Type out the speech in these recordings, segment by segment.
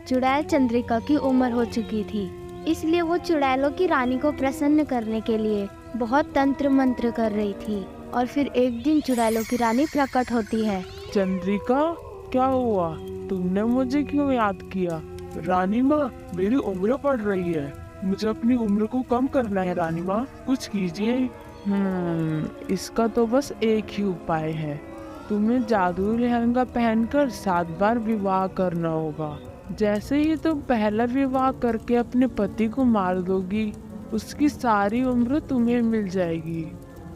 चुड़ैल चंद्रिका की उम्र हो चुकी थी, इसलिए वो चुड़ैलों की रानी को प्रसन्न करने के लिए बहुत तंत्र मंत्र कर रही थी। और फिर एक दिन चुड़ैलों की रानी प्रकट होती है। चंद्रिका, क्या हुआ? तुमने मुझे क्यों याद किया? रानी माँ, मेरी उम्र बढ़ रही है, मुझे अपनी उम्र को कम करना है। रानी माँ, कुछ कीजिए। इसका तो बस एक ही उपाय है। तुम्हें जादुई लहंगा पहनकर 7 बार विवाह करना होगा। जैसे ही तुम पहला विवाह करके अपने पति को मार दोगी, उसकी सारी उम्र तुम्हें मिल जाएगी।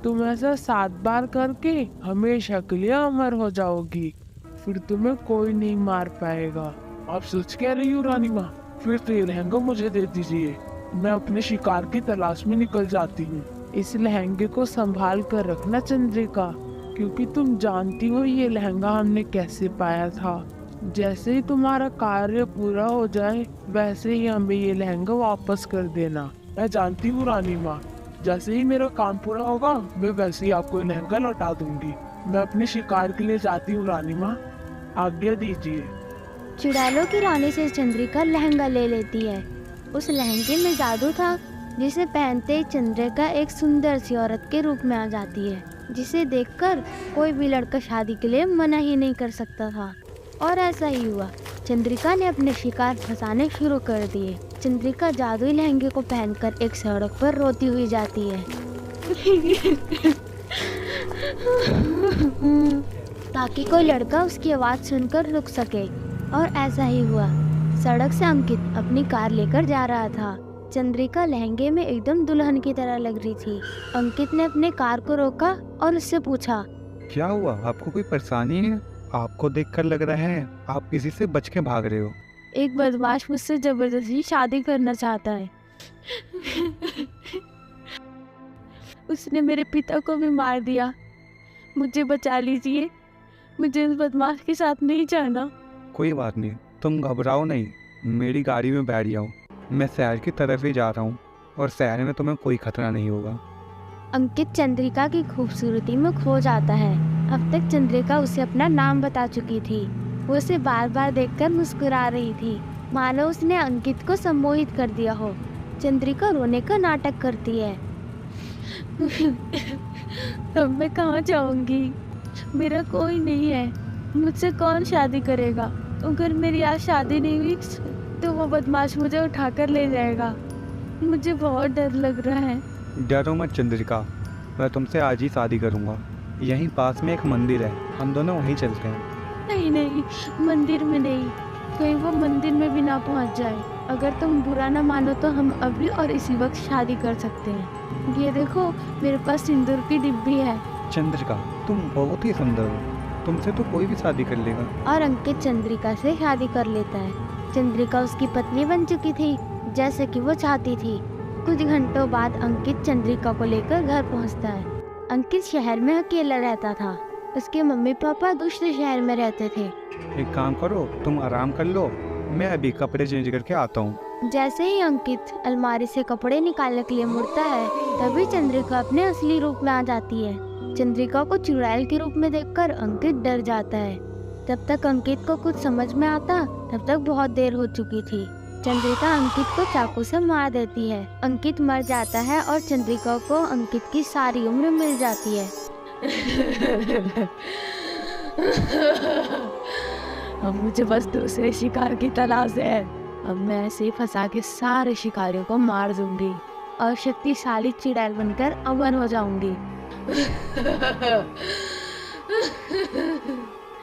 तुम ऐसा 7 बार करके हमेशा के लिए अमर हो जाओगी, फिर तुम्हें कोई नहीं मार पाएगा। आप सच कह रही हो रानी माँ? फिर तो ये लहंगा मुझे दे दीजिए, मैं अपने शिकार की तलाश में निकल जाती हूँ। इस लहंगे को संभाल कर रखना चंद्रिका, क्योंकि तुम जानती हो ये लहंगा हमने कैसे पाया था। जैसे ही तुम्हारा कार्य पूरा हो जाए, वैसे ही हमें ये लहंगा वापस कर देना। मैं जानती हूँ रानी माँ, जैसे ही मेरा काम पूरा होगा, मैं वैसे ही आपको ये लहंगा लौटा दूंगी। मैं अपने शिकार के लिए जाती हूँ रानी माँ, आज्ञा दीजिए। चुड़ैलों की रानी से चंद्रिका लहंगा ले लेती है। उस लहंगे में जादू था, जिसे पहनते ही चंद्रिका एक सुंदर सी औरत के रूप में आ जाती है, जिसे देखकर कोई भी लड़का शादी के लिए मना ही नहीं कर सकता था। और ऐसा ही हुआ। चंद्रिका ने अपने शिकार फंसाने शुरू कर दिए। चंद्रिका जादुई लहंगे को पहनकर एक सड़क पर रोती हुई जाती है ताकि कोई लड़का उसकी आवाज़ सुनकर रुक सके। और ऐसा ही हुआ। सड़क से अंकित अपनी कार लेकर जा रहा था। चंद्रिका लहंगे में एकदम दुल्हन की तरह लग रही थी। अंकित ने अपने कार को रोका और उससे पूछा, क्या हुआ? आपको कोई परेशानी है? आपको देखकर लग रहा है आप किसी से बच के भाग रहे हो। एक बदमाश मुझसे जबरदस्ती शादी करना चाहता है। उसने मेरे पिता को भी मार दिया। मुझे बचा लीजिए, मुझे उस बदमाश के साथ नहीं जाना। कोई बात नहीं, तुम घबराओ नहीं, मेरी गाड़ी में बैठ जाओ। मैं शहर की तरफ ही जा रहा हूँ और शहर में तुम्हें कोई खतरा नहीं होगा। अंकित चंद्रिका की खूबसूरती में खो जाता है। अब तक चंद्रिका उसे अपना नाम बता चुकी थी। वो उसे बार बार देखकर मुस्कुरा रही थी, मानो उसने अंकित को सम्मोहित कर दिया हो। चंद्रिका रोने का नाटक करती है। अब मैं कहाँ जाऊंगी? मेरा कोई नहीं है, मुझसे कौन शादी करेगा? अगर मेरी आज शादी नहीं हुई तो वो बदमाश मुझे उठाकर ले जाएगा। मुझे बहुत डर लग रहा है। डरो मत चंद्रिका, मैं तुमसे आज ही शादी करूँगा। यहीं पास में एक मंदिर है, हम दोनों वहीं चलते हैं। नहीं नहीं, मंदिर में नहीं, कहीं वो मंदिर में भी ना पहुंच जाए। अगर तुम बुरा ना मानो तो हम अभी और इसी वक्त शादी कर सकते हैं। ये देखो, मेरे पास सिंदूर की डिब्बी है। चंद्रिका, तुम बहुत ही सुंदर हो, तुमसे तो कोई भी शादी कर लेगा। और अंकित चंद्रिका से शादी कर लेता है। चंद्रिका उसकी पत्नी बन चुकी थी, जैसे कि वो चाहती थी। कुछ घंटों बाद अंकित चंद्रिका को लेकर घर पहुंचता है। अंकित शहर में अकेला रहता था। उसके मम्मी पापा दूसरे शहर में रहते थे। एक काम करो, तुम आराम कर लो, मैं अभी कपड़े चेंज करके आता हूँ। जैसे ही अंकित अलमारी से कपड़े निकालने के लिए मुड़ता है, तभी चंद्रिका अपने असली रूप में आ जाती है। चंद्रिका को चुड़ैल के रूप में देखकर अंकित डर जाता है। जब तक अंकित को कुछ समझ में आता, तब तक बहुत देर हो चुकी थी। चंद्रिका अंकित को चाकू से मार देती है। अंकित मर जाता है और चंद्रिका को अंकित की सारी उम्र मिल जाती है। अब मुझे बस दूसरे शिकार की तलाश है। अब मैं ऐसे ही फंसा के सारे शिकारियों को मार दूंगी और शक्तिशाली चुड़ैल बनकर अमर हो जाऊंगी।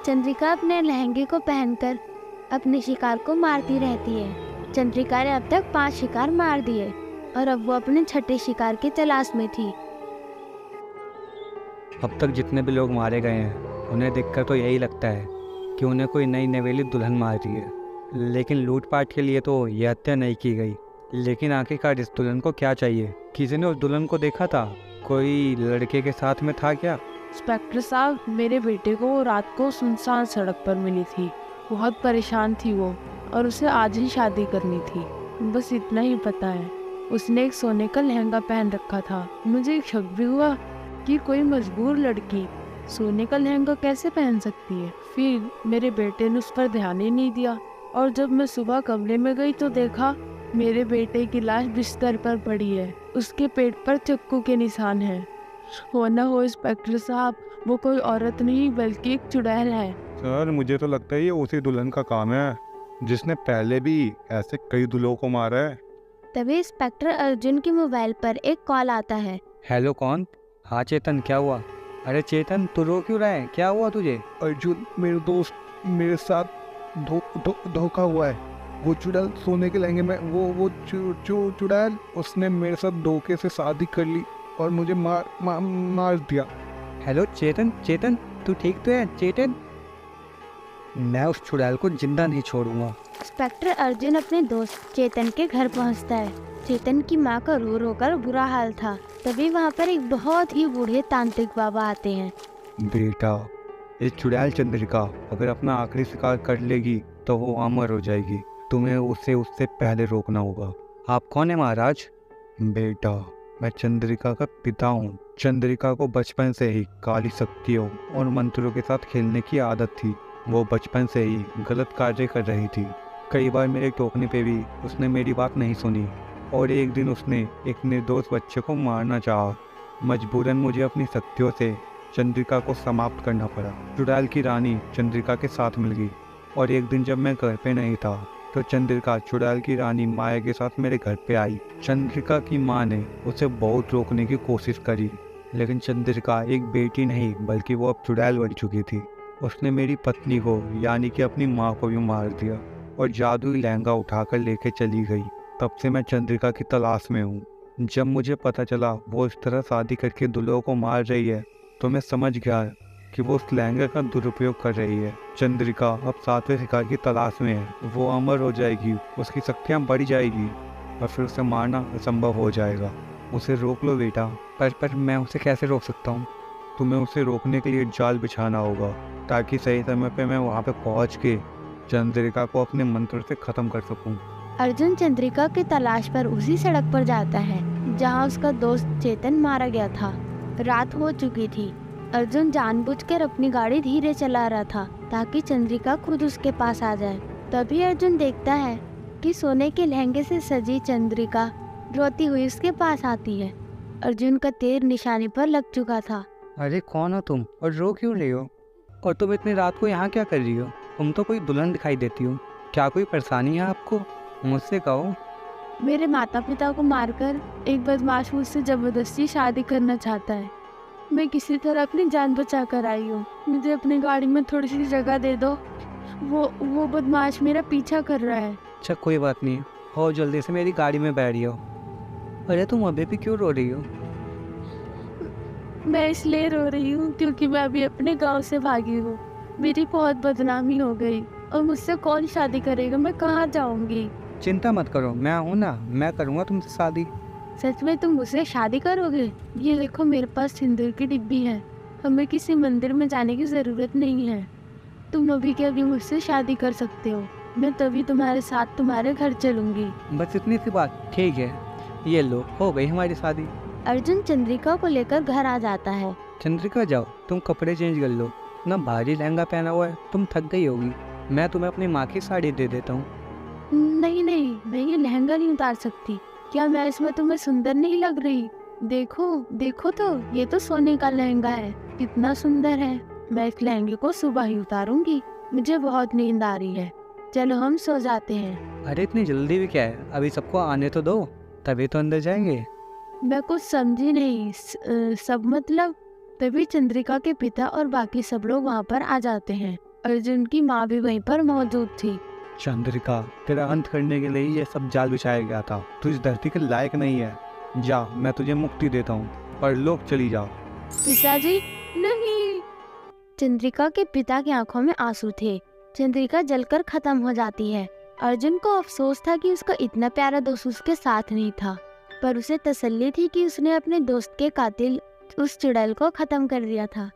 चंद्रिका अपने लहंगे को पहनकर अपने शिकार को मारती रहती है। चंद्रिका ने अब तक 5 शिकार मार दिए और अब वो अपने छठे शिकार की तलाश में थी। अब तक जितने भी लोग मारे गए हैं, उन्हें देखकर तो यही लगता है कि उन्हें कोई नई नवेली दुल्हन मार रही है। लेकिन लूटपाट के लिए तो यह हत्या नहीं की गई। लेकिन आखिरकार इस दुल्हन को क्या चाहिए? किसी ने उस दुल्हन को देखा था? कोई लड़के के साथ में था क्या? इंस्पेक्टर साहब, मेरे बेटे को रात को सुनसान सड़क पर मिली थी। बहुत परेशान थी वो, और उसे आज ही शादी करनी थी। बस इतना ही पता है। उसने एक सोने का लहंगा पहन रखा था। मुझे एक शक भी हुआ कि कोई मजबूर लड़की सोने का लहंगा कैसे पहन सकती है। फिर मेरे बेटे ने उस पर ध्यान ही नहीं दिया। और जब मैं सुबह कमरे में गई तो देखा मेरे बेटे की लाश बिस्तर पर पड़ी है। उसके पेट पर चाकू के निशान हैं। हो ना हो इंस्पेक्टर साहब, वो कोई औरत नहीं बल्कि एक चुड़ैल है। सर मुझे तो लगता है ये उसी दुल्हन का काम है जिसने पहले भी ऐसे कई दुल्हों को मारा है। तभी इंस्पेक्टर अर्जुन के मोबाइल पर एक कॉल आता है। हेलो कौन? हाँ चेतन, क्या हुआ? अरे चेतन, तू रो क्यों रहा है? क्या हुआ तुझे? अर्जुन मेरे दोस्त मेरे साथ धोखा हुआ है। वो चुड़ैल सोने के लहंगे में वो चुड़ैल उसने मेरे साथ धोखे से शादी कर ली और मुझे मार दिया। हेलो चेतन, चेतन तू ठीक तो है? चेतन, मैं उस चुड़ैल को जिंदा नहीं छोड़ूंगा। इंस्पेक्टर अर्जुन अपने दोस्त चेतन के घर पहुंचता है। चेतन की माँ का रो रो कर बुरा हाल था। तभी वहाँ पर एक बहुत ही बूढ़े तांत्रिक बाबा आते हैं। बेटा, इस चुड़ैल चंद्रिका अगर अपना आखिरी शिकार कर लेगी तो वो अमर हो जाएगी। तुम्हें उसे उससे पहले रोकना होगा। आप कौन है महाराज? बेटा, मैं चंद्रिका का पिता हूँ। चंद्रिका को बचपन से ही काली शक्तियों और मंत्रों के साथ खेलने की आदत थी। वो बचपन से ही गलत कार्य कर रही थी। कई बार मेरे टोकने पे भी उसने मेरी बात नहीं सुनी और एक दिन उसने एक निर्दोष बच्चे को मारना चाहा। मजबूरन मुझे अपनी शक्तियों से चंद्रिका को समाप्त करना पड़ा। चुड़ैल की रानी चंद्रिका के साथ मिल गई और एक दिन जब मैं घर पे नहीं था तो चंद्रिका चुड़ैल की रानी माया के साथ मेरे घर पे आई। चंद्रिका की माँ ने उसे बहुत रोकने की कोशिश करी, लेकिन चंद्रिका एक बेटी नहीं बल्कि वो अब चुड़ैल बन चुकी थी। उसने मेरी पत्नी को यानी कि अपनी माँ को भी मार दिया और जादुई लहंगा उठाकर लेके चली गई। तब से मैं चंद्रिका की तलाश में हूँ। जब मुझे पता चला वो इस तरह शादी करके दुल्हों को मार रही है तो मैं समझ गया कि वो उस लहंगे का दुरुपयोग कर रही है। चंद्रिका अब 7वें शिकार की तलाश में है। वो अमर हो जाएगी, उसकी शक्तियाँ बढ़ जाएगी और फिर उसे मारना असंभव हो जाएगा। उसे रोक लो बेटा। पर मैं उसे कैसे रोक सकता हूँ? तुम्हें उसे रोकने के लिए जाल बिछाना होगा ताकि सही समय पे मैं वहाँ पे पहुँच के चंद्रिका को अपने मंत्र से खत्म कर सकूँ। अर्जुन चंद्रिका की तलाश पर उसी सड़क पर जाता है जहाँ उसका दोस्त चेतन मारा गया था। रात हो चुकी थी। अर्जुन जानबूझकर अपनी गाड़ी धीरे चला रहा था ताकि चंद्रिका खुद उसके पास आ जाए। तभी अर्जुन देखता है कि सोने के लहंगे से सजी चंद्रिका रोती हुई उसके पास आती है। अर्जुन का तीर निशाने पर लग चुका था। अरे कौन हो तुम और रो क्यों रही हो? और तुम इतनी रात को यहाँ क्या कर रही हो? तुम तो कोई दुल्हन दिखाई देती हो। क्या कोई परेशानी है आपको? मुझसे कहो। मेरे माता पिता को मारकर एक बदमाश मुझसे जबरदस्ती शादी करना चाहता है। मैं किसी तरह अपनी जान बचा कर आई हूँ। मुझे अपनी गाड़ी में थोड़ी सी जगह दे दो। वो बदमाश मेरा पीछा कर रहा है। अच्छा कोई बात नहीं, हो जल्दी से मेरी गाड़ी में बैठ जाओ। अरे तुम अभी भी क्यों रो रही हो? मैं इसलिए रो रही हूँ क्योंकि मैं अभी अपने गांव से भागी हूँ। मेरी बहुत बदनामी हो गई और मुझसे कौन शादी करेगा? मैं कहाँ जाऊँगी? चिंता मत करो, मैं हूँ ना, मैं करूँगा तुमसे शादी। सच में तुम मुझसे शादी करोगे? ये देखो मेरे पास सिंदूर की डिब्बी है। हमें किसी मंदिर में जाने की ज़रूरत नहीं है। तुम अभी के अभी मुझसे शादी कर सकते हो। मैं तभी तुम्हारे साथ तुम्हारे घर चलूँगी। बस इतनी सी बात? ठीक है, ये लो, हो गई हमारी शादी। अर्जुन चंद्रिका को लेकर घर आ जाता है। चंद्रिका जाओ, तुम कपड़े चेंज कर लो। ना भारी लहंगा पहना हुआ है, तुम थक गई होगी। मैं तुम्हें अपनी माँ की साड़ी दे देता हूँ। नहीं, मैं ये लहंगा नहीं उतार सकती। क्या मैं इसमें तुम्हें सुंदर नहीं लग रही? देखो तो ये तो सोने का लहंगा है, कितना सुंदर है। मैं इस लहंगे को सुबह ही उतारूंगी। मुझे बहुत नींद आ रही है। चलो हम सो जाते हैं। अरे इतनी जल्दी भी क्या है? अभी सबको आने तो दो, तभी तो अंदर जाएंगे। मैं कुछ समझी नहीं। सब मतलब? तभी चंद्रिका के पिता और बाकी सब लोग वहाँ पर आ जाते हैं। अर्जुन की माँ भी वहीं पर मौजूद थी। चंद्रिका, तेरा अंत करने के लिए ये सब जाल बिछाया गया था। तू इस धरती के लायक नहीं है। जा, मैं तुझे मुक्ति देता हूँ और लोग चली जाओ। पिताजी नहीं। चंद्रिका के पिता की आंखों में आंसू थे। चंद्रिका जलकर खत्म हो जाती है। अर्जुन को अफसोस था कि उसका इतना प्यारा दोस्त उसके साथ नहीं था, पर उसे तसल्ली थी कि उसने अपने दोस्त के कातिल उस चुड़ैल को खत्म कर दिया था।